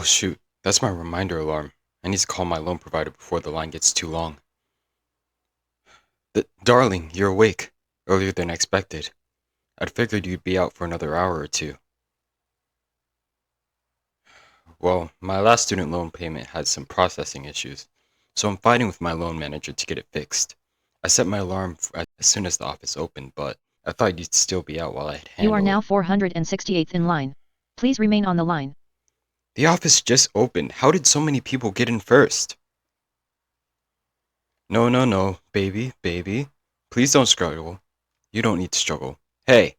Oh shoot, that's my reminder alarm. I need to call my loan provider before the line gets too long. Darling, you're awake. Earlier than expected. I'd figured you'd be out for another hour or two. Well, my last student loan payment had some processing issues, so I'm fighting with my loan manager to get it fixed. I set my alarm as soon as the office opened, but I thought you'd still be out while I'd You are handle now it. 468th in line. Please remain on the line. The office just opened. How did so many people get in first? No, no, no, baby, baby. Please don't struggle. You don't need to struggle. Hey,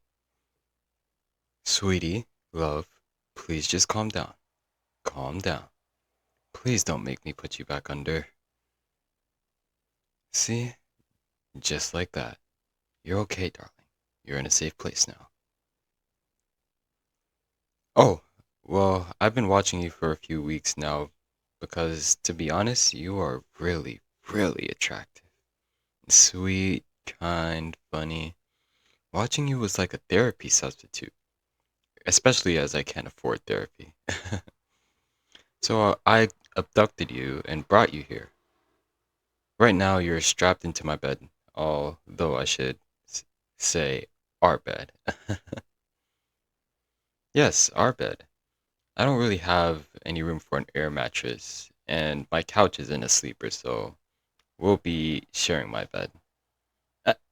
sweetie, love, please just calm down. Calm down. Please don't make me put you back under. See? Just like that. You're okay, darling. You're in a safe place now. Oh, well, I've been watching you for a few weeks now because, to be honest, you are really, really attractive. Sweet, kind, funny. Watching you was like a therapy substitute, especially as I can't afford therapy. So I abducted you and brought you here. Right now, you're strapped into my bed, although I should say our bed. Yes, our bed. I don't really have any room for an air mattress, and my couch isn't a sleeper, so we'll be sharing my bed.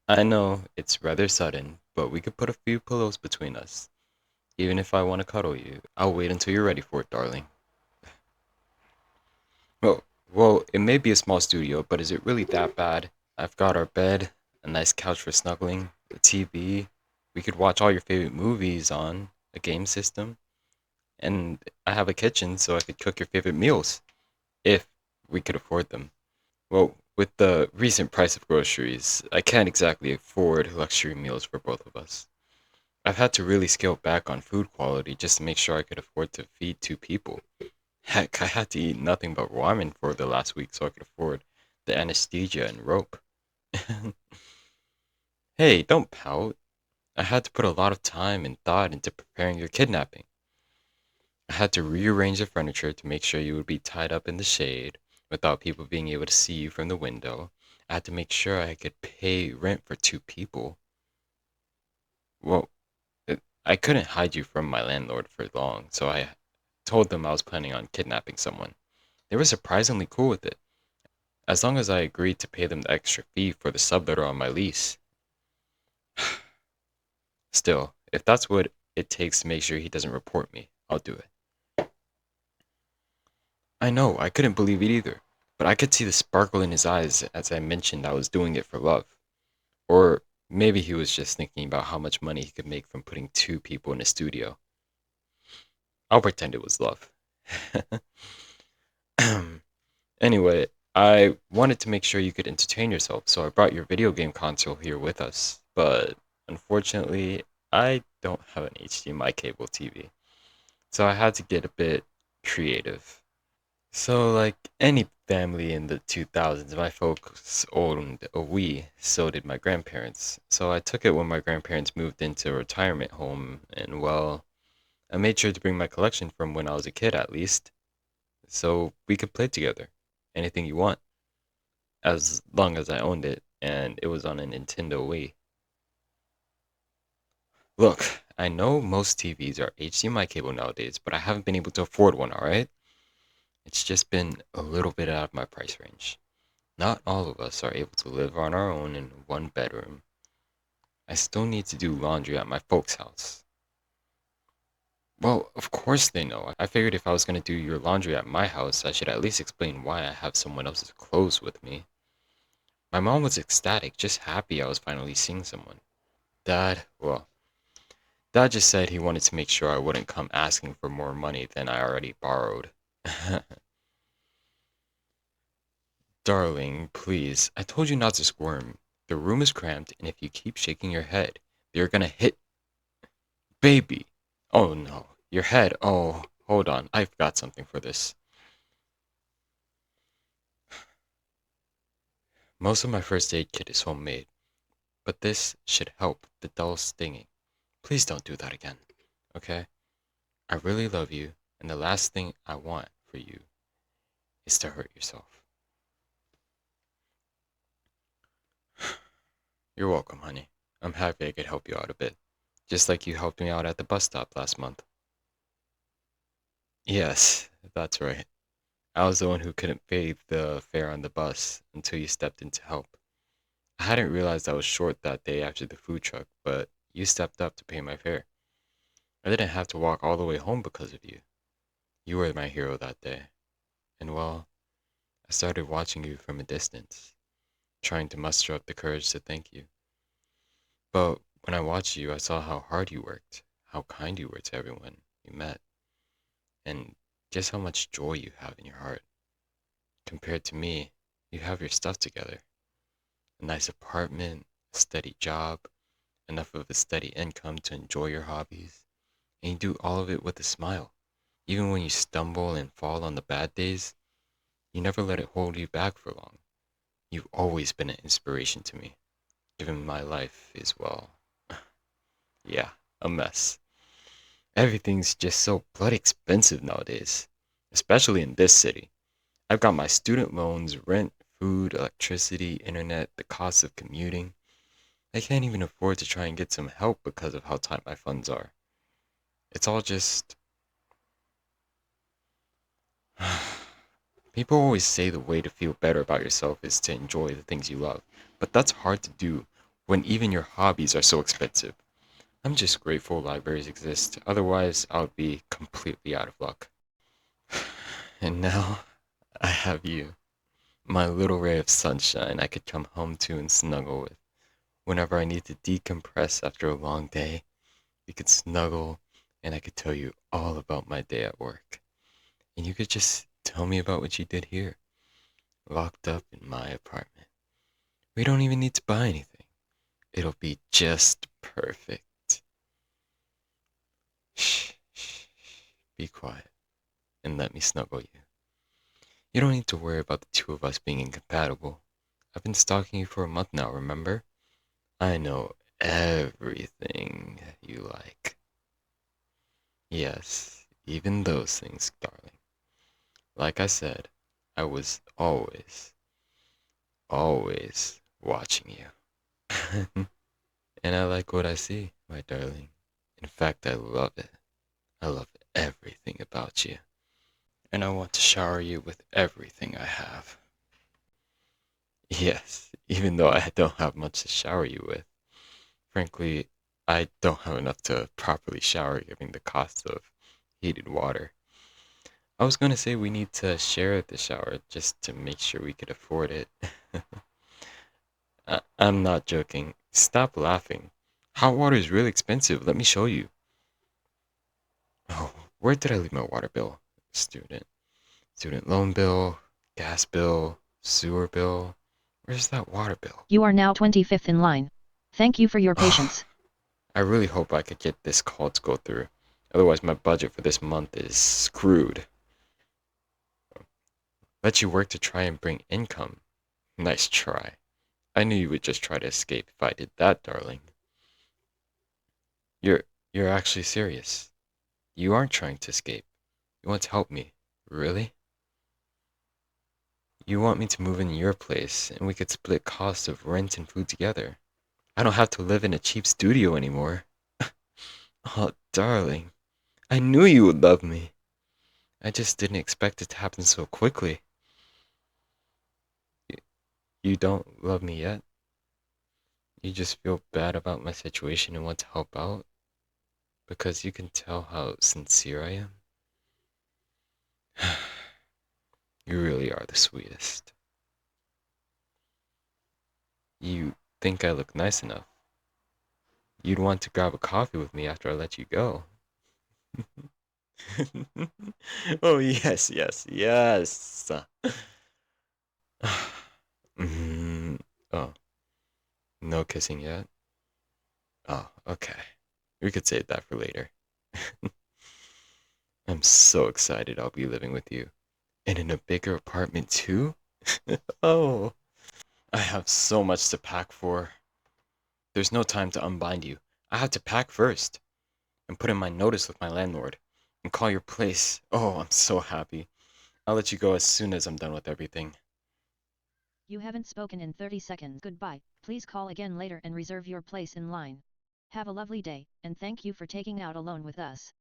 I know it's rather sudden, but we could put a few pillows between us. Even if I want to cuddle you, I'll wait until you're ready for it, darling. Well, it may be a small studio, but is it really that bad? I've got our bed, a nice couch for snuggling, a TV. We could watch all your favorite movies on a game system, and I have a kitchen so I could cook your favorite meals if we could afford them. Well, with the recent price of groceries, I can't exactly afford luxury meals for both of us. I've had to really scale back on food quality just to make sure I could afford to feed two people. Heck, I had to eat nothing but ramen for the last week so I could afford the anesthesia and rope. Hey, don't pout. I had to put a lot of time and thought into preparing your kidnapping. I had to rearrange the furniture to make sure you would be tied up in the shade without people being able to see you from the window. I had to make sure I could pay rent for two people. Well, I couldn't hide you from my landlord for long, so I told them I was planning on kidnapping someone. They were surprisingly cool with it, as long as I agreed to pay them the extra fee for the subletter on my lease. Still, if that's what it takes to make sure he doesn't report me, I'll do it. I know, I couldn't believe it either, but I could see the sparkle in his eyes as I mentioned I was doing it for love. Or maybe he was just thinking about how much money he could make from putting two people in a studio. I'll pretend it was love. Anyway, I wanted to make sure you could entertain yourself, so I brought your video game console here with us. But unfortunately, I don't have an HDMI cable TV, so I had to get a bit creative. So, like any family in the 2000s, my folks owned a Wii, so did my grandparents. So I took it when my grandparents moved into a retirement home, and well, I made sure to bring my collection from when I was a kid at least, so we could play together. Anything you want, as long as I owned it, and it was on a Nintendo Wii. Look, I know most TVs are HDMI cable nowadays, but I haven't been able to afford one, alright? It's just been a little bit out of my price range. Not all of us are able to live on our own in one bedroom. I still need to do laundry at my folks' house. Well, of course they know. I figured if I was going to do your laundry at my house, I should at least explain why I have someone else's clothes with me. My mom was ecstatic, just happy I was finally seeing someone. Dad just said he wanted to make sure I wouldn't come asking for more money than I already borrowed. Darling, please, I told you not to squirm. The room is cramped, and if you keep shaking your head, you're gonna hit baby. Oh no, your head. Oh, hold on, I've got something for this. Most of my first aid kit is homemade, but this should help the dull stinging. Please don't do that again, okay? I really love you, And the last thing I want for you is to hurt yourself. You're welcome, honey. I'm happy I could help you out a bit. Just like you helped me out at the bus stop last month. Yes, that's right. I was the one who couldn't pay the fare on the bus until you stepped in to help. I hadn't realized I was short that day after the food truck, but you stepped up to pay my fare. I didn't have to walk all the way home because of you. You were my hero that day. And well, I started watching you from a distance, trying to muster up the courage to thank you. But when I watched you, I saw how hard you worked, how kind you were to everyone you met, and just how much joy you have in your heart. Compared to me, you have your stuff together. A nice apartment, a steady job, enough of a steady income to enjoy your hobbies, and you do all of it with a smile. Even when you stumble and fall on the bad days, you never let it hold you back for long. You've always been an inspiration to me, even my life is, well, yeah, a mess. Everything's just so bloody expensive nowadays, especially in this city. I've got my student loans, rent, food, electricity, internet, the cost of commuting. I can't even afford to try and get some help because of how tight my funds are. It's all just. People always say the way to feel better about yourself is to enjoy the things you love, but that's hard to do when even your hobbies are so expensive. I'm just grateful libraries exist, otherwise, I would be completely out of luck. And now, I have you, my little ray of sunshine I could come home to and snuggle with. Whenever I need to decompress after a long day, we could snuggle and I could tell you all about my day at work. And you could just tell me about what you did here, locked up in my apartment. We don't even need to buy anything. It'll be just perfect. Shh, shh, shh. Be quiet and let me snuggle you. You don't need to worry about the two of us being incompatible. I've been stalking you for a month now, remember? I know everything you like. Yes, even those things, darling. Like I said, I was always watching you. And I like what I see, my darling. In fact, I love it. I love everything about you. And I want to shower you with everything I have. Yes, even though I don't have much to shower you with. Frankly, I don't have enough to properly shower given the cost of heated water. I was going to say we need to share the shower just to make sure we could afford it. I'm not joking. Stop laughing. Hot water is really expensive. Let me show you. Oh, where did I leave my water bill? Student. Student loan bill, gas bill, sewer bill. Where's that water bill? You are now 25th in line. Thank you for your I patience. really hope I could get this call to go through. Otherwise, my budget for this month is screwed. Let you work to try and bring income. Nice try. I knew you would just try to escape if I did that, darling. You're you're actually serious. You aren't trying to escape. You want to help me. Really? You want me to move in your place and we could split costs of rent and food together. I don't have to live in a cheap studio anymore. Oh, darling. I knew you would love me. I just didn't expect it to happen so quickly. Y- You don't love me yet? You just feel bad about my situation and want to help out? Because you can tell how sincere I am? You really are the sweetest. You think I look nice enough. You'd want to grab a coffee with me after I let you go. Oh, yes, yes, yes. Mm, oh, no kissing yet? Oh, okay. We could save that for later. I'm so excited I'll be living with you. And in a bigger apartment too? Oh, I have so much to pack for. There's no time to unbind you. I have to pack first and put in my notice with my landlord. And call your place. Oh, I'm so happy. I'll let you go as soon as I'm done with everything. You haven't spoken in 30 seconds. Goodbye. Please call again later and reserve your place in line. Have a lovely day, and thank you for taking out a loan with us.